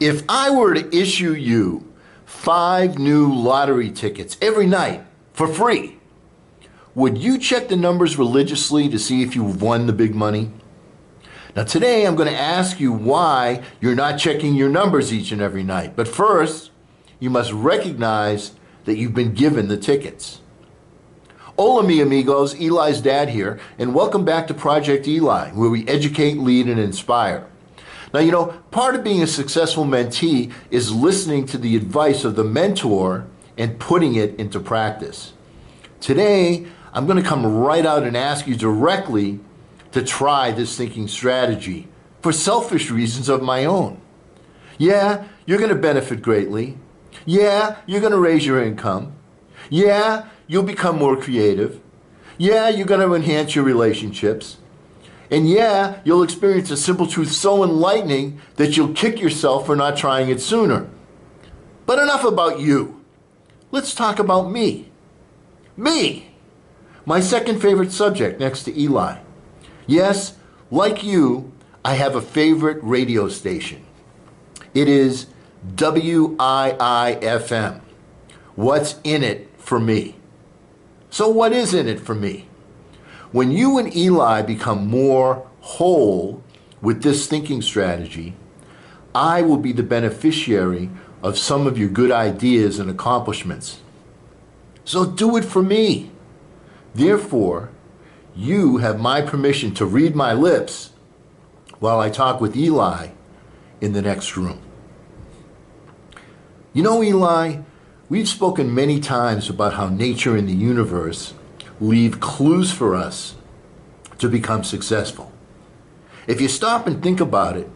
If I were to issue you 5 new lottery tickets every night for free, would you check the numbers religiously to see if you've won the big money? Now today I'm going to ask you why you're not checking your numbers each and every night. But first, you must recognize that you've been given the tickets. Hola mi amigos, Eli's dad here, and welcome back to Project Eli, where we educate, lead, and inspire. Now, you know, part of being a successful mentee is listening to the advice of the mentor and putting it into practice. Today, I'm going to come right out and ask you directly to try this thinking strategy for selfish reasons of my own. Yeah, you're going to benefit greatly. Yeah, you're going to raise your income. Yeah, you'll become more creative. Yeah, you're going to enhance your relationships. And yeah, you'll experience a simple truth so enlightening that you'll kick yourself for not trying it sooner. But enough about you. Let's talk about me. Me! My second favorite subject next to Eli. Yes, like you, I have a favorite radio station. It is WIIFM. What's in it for me? So what is in it for me? When you and Eli become more whole with this thinking strategy, I will be the beneficiary of some of your good ideas and accomplishments. So do it for me. Therefore, you have my permission to read my lips while I talk with Eli in the next room. You know, Eli, we've spoken many times about how nature and the universe leave clues for us to become successful. If you stop and think about it,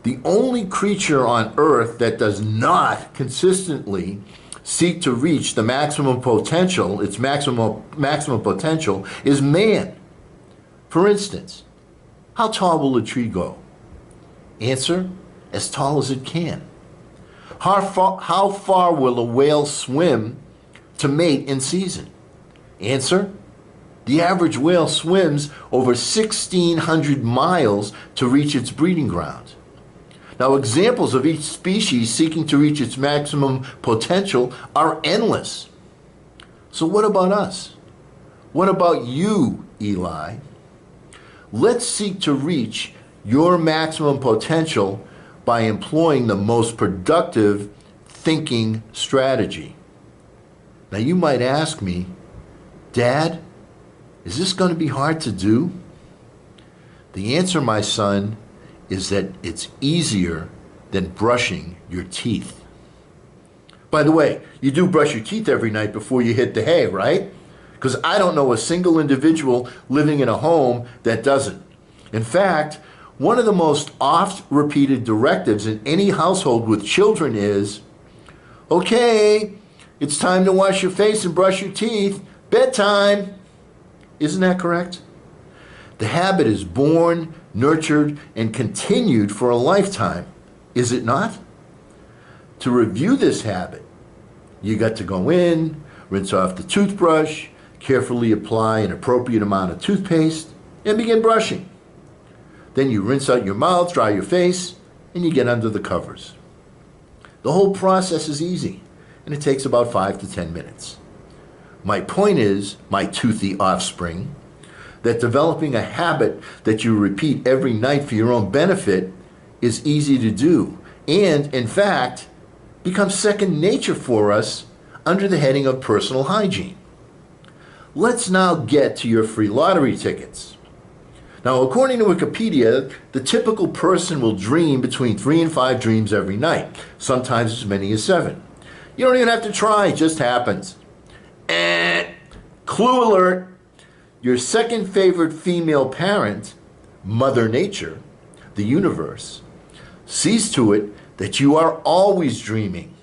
the only creature on earth that does not consistently seek to reach the maximum potential, its maximum potential, is man. For instance, how tall will a tree go? Answer, as tall as it can. How far will a whale swim to mate in season? Answer, the average whale swims over 1,600 miles to reach its breeding ground. Now, examples of each species seeking to reach its maximum potential are endless. So what about us? What about you, Eli? Let's seek to reach your maximum potential by employing the most productive thinking strategy. Now, you might ask me, Dad, is this going to be hard to do? The answer, my son, is that it's easier than brushing your teeth. By the way, you do brush your teeth every night before you hit the hay, right? Because I don't know a single individual living in a home that doesn't. In fact, one of the most oft-repeated directives in any household with children is, okay, it's time to wash your face and brush your teeth. Bedtime. Isn't that correct? The habit is born, nurtured, and continued for a lifetime, is it not? To review this habit, you got to go in, rinse off the toothbrush, carefully apply an appropriate amount of toothpaste, and begin brushing. Then you rinse out your mouth, dry your face, and you get under the covers. The whole process is easy, and it takes about 5 to 10 minutes. My point is, my toothy offspring, that developing a habit that you repeat every night for your own benefit is easy to do, and in fact, becomes second nature for us under the heading of personal hygiene. Let's now get to your free lottery tickets. Now, according to Wikipedia, the typical person will dream between 3 and 5 dreams every night, sometimes as many as 7. You don't even have to try, it just happens. Clue alert, your second favorite female parent, Mother Nature, the universe, sees to it that you are always dreaming.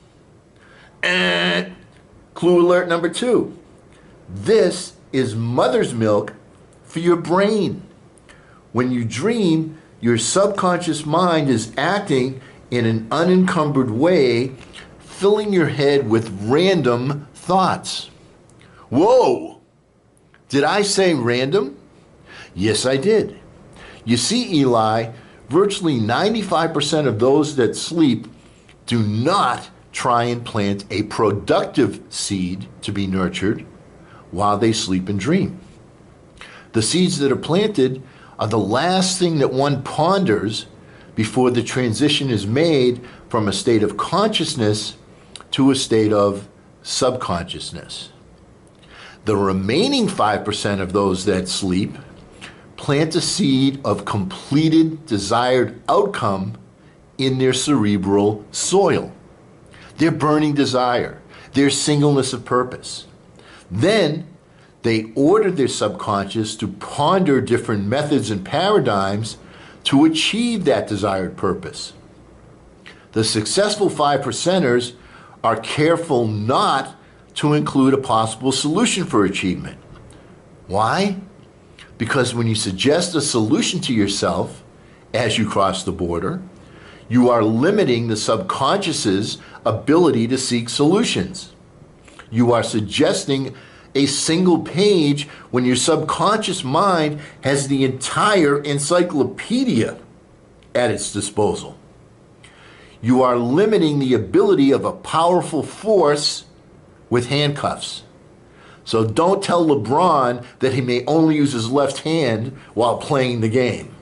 Clue alert number 2, this is mother's milk for your brain. When you dream, your subconscious mind is acting in an unencumbered way, filling your head with random thoughts. Whoa! Did I say random? Yes, I did. You see, Eli, virtually 95% of those that sleep do not try and plant a productive seed to be nurtured while they sleep and dream. The seeds that are planted are the last thing that one ponders before the transition is made from a state of consciousness to a state of subconsciousness. The remaining 5% of those that sleep plant a seed of completed desired outcome in their cerebral soil, their burning desire, their singleness of purpose. Then they order their subconscious to ponder different methods and paradigms to achieve that desired purpose. The successful 5%ers are careful not to include a possible solution for achievement. Why? Because when you suggest a solution to yourself as you cross the border, you are limiting the subconscious's ability to seek solutions. You are suggesting a single page when your subconscious mind has the entire encyclopedia at its disposal. You are limiting the ability of a powerful force with handcuffs. So don't tell LeBron that he may only use his left hand while playing the game.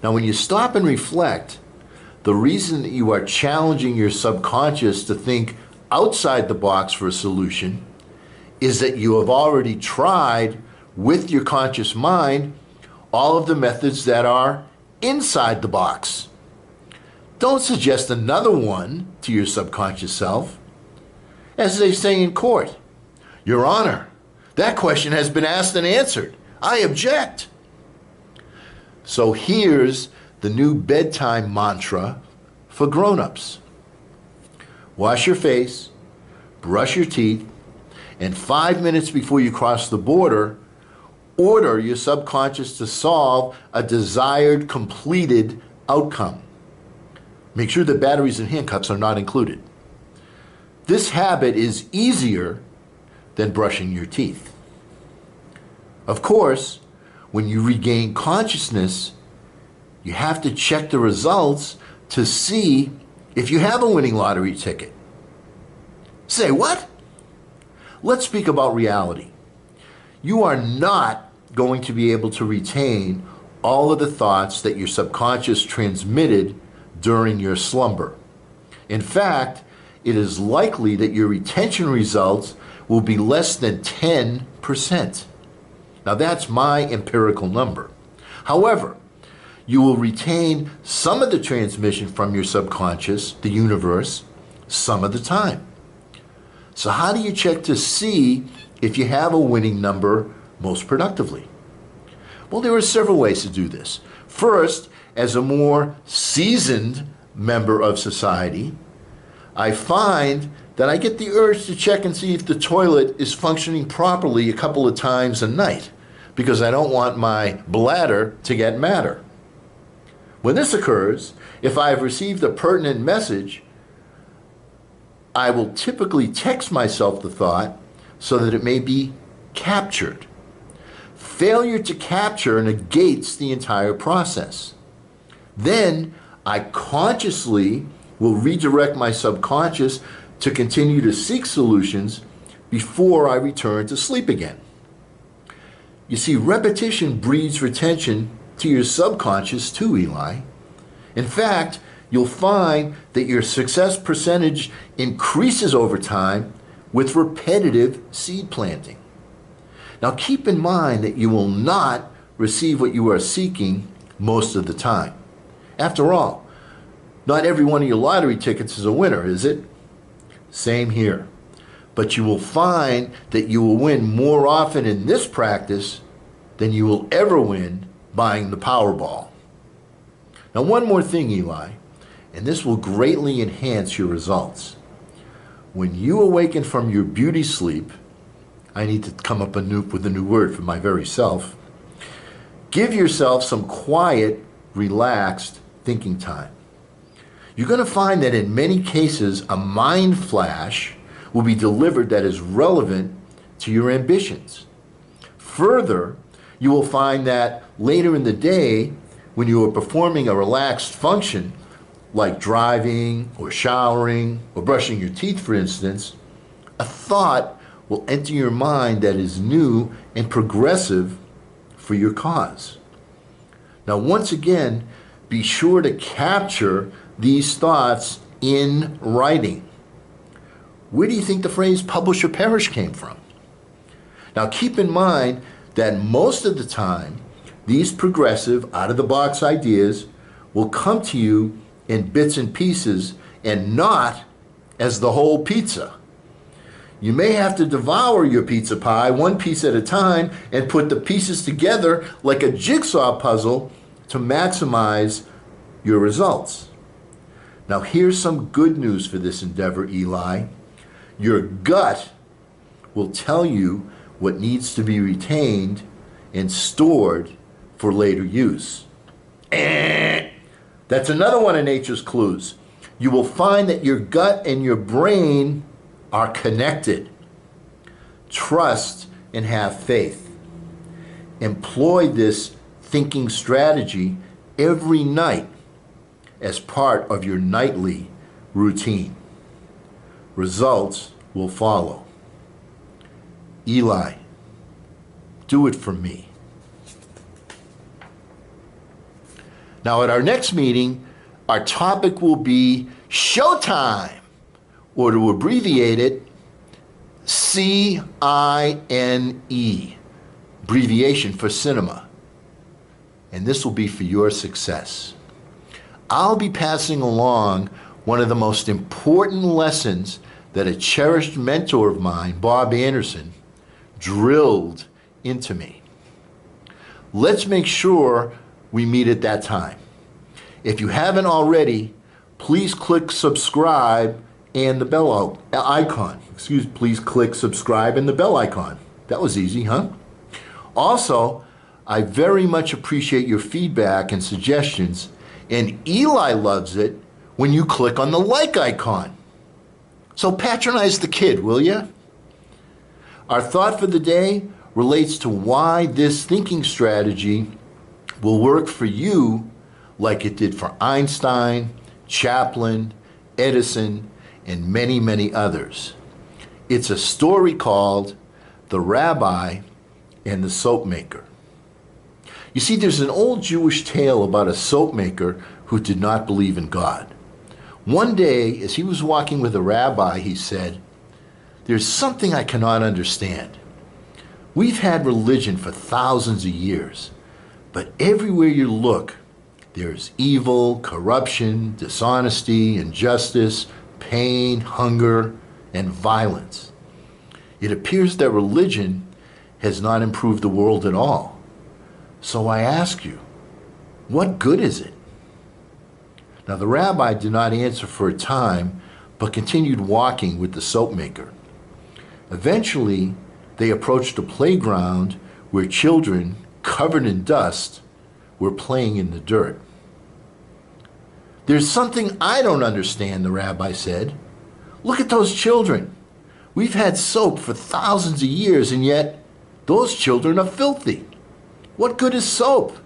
Now, when you stop and reflect, the reason that you are challenging your subconscious to think outside the box for a solution is that you have already tried with your conscious mind all of the methods that are inside the box. Don't suggest another one to your subconscious self. As they say in court, Your Honor, that question has been asked and answered. I object. So here's the new bedtime mantra for grown-ups. Wash your face, brush your teeth, and 5 minutes before you cross the border, order your subconscious to solve a desired, completed outcome. Make sure that batteries and handcuffs are not included. This habit is easier than brushing your teeth. Of course, when you regain consciousness, you have to check the results to see if you have a winning lottery ticket. Say what? Let's speak about reality. You are not going to be able to retain all of the thoughts that your subconscious transmitted during your slumber. In fact, it is likely that your retention results will be less than 10%. Now that's my empirical number. However, you will retain some of the transmission from your subconscious, the universe, some of the time. So how do you check to see if you have a winning number most productively? Well, there are several ways to do this. First, as a more seasoned member of society, I find that I get the urge to check and see if the toilet is functioning properly a couple of times a night, because I don't want my bladder to get madder. When this occurs, if I have received a pertinent message, I will typically text myself the thought so that it may be captured. Failure to capture negates the entire process. Then I consciously will redirect my subconscious to continue to seek solutions before I return to sleep again. You see, repetition breeds retention to your subconscious too, Eli. In fact, you'll find that your success percentage increases over time with repetitive seed planting. Now keep in mind that you will not receive what you are seeking most of the time. After all, not every one of your lottery tickets is a winner, is it? Same here. But you will find that you will win more often in this practice than you will ever win buying the Powerball. Now one more thing, Eli, and this will greatly enhance your results. When you awaken from your beauty sleep, I need to come up with a new word for my very self. Give yourself some quiet, relaxed thinking time. You're going to find that in many cases, a mind flash will be delivered that is relevant to your ambitions. Further, you will find that later in the day, when you are performing a relaxed function, like driving or showering or brushing your teeth, for instance, a thought will enter your mind that is new and progressive for your cause. Now, once again, be sure to capture these thoughts in writing. Where do you think the phrase publish or perish came from? Now, keep in mind that most of the time, these progressive, out-of-the-box ideas will come to you in bits and pieces and not as the whole pizza. You may have to devour your pizza pie one piece at a time and put the pieces together like a jigsaw puzzle to maximize your results. Now, here's some good news for this endeavor, Eli. Your gut will tell you what needs to be retained and stored for later use. That's another one of nature's clues. You will find that your gut and your brain are connected. Trust and have faith. Employ this thinking strategy every night as part of your nightly routine. Results will follow. Eli, do it for me. Now, at our next meeting, our topic will be Showtime, or to abbreviate it, CINE, abbreviation for cinema. And this will be for your success. I'll be passing along one of the most important lessons that a cherished mentor of mine, Bob Anderson, drilled into me. Let's make sure we meet at that time. If you haven't already, please click subscribe and the bell icon. Please click subscribe and the bell icon. That was easy, huh? Also, I very much appreciate your feedback and suggestions, and Eli loves it when you click on the like icon. So patronize the kid, will you? Our thought for the day relates to why this thinking strategy will work for you like it did for Einstein, Chaplin, Edison, and many, many others. It's a story called The Rabbi and the Soap Maker. You see, there's an old Jewish tale about a soap maker who did not believe in God. One day, as he was walking with a rabbi, he said, "There's something I cannot understand. We've had religion for thousands of years, but everywhere you look, there's evil, corruption, dishonesty, injustice, pain, hunger, and violence. It appears that religion has not improved the world at all. So I ask you, what good is it?" Now, the rabbi did not answer for a time, but continued walking with the soap maker. Eventually, they approached a playground where children, covered in dust, were playing in the dirt. "There's something I don't understand," the rabbi said. "Look at those children. We've had soap for thousands of years, and yet those children are filthy. What good is soap?"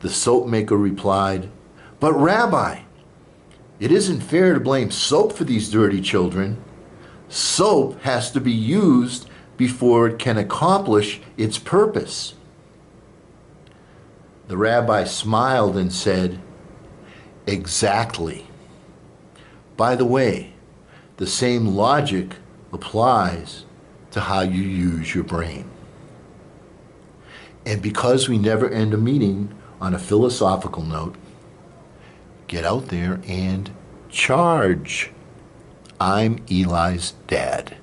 The soap maker replied, "But Rabbi, it isn't fair to blame soap for these dirty children. Soap has to be used before it can accomplish its purpose." The rabbi smiled and said, "Exactly. By the way, the same logic applies to how you use your brain." And because we never end a meeting on a philosophical note, get out there and charge. I'm Eli's dad.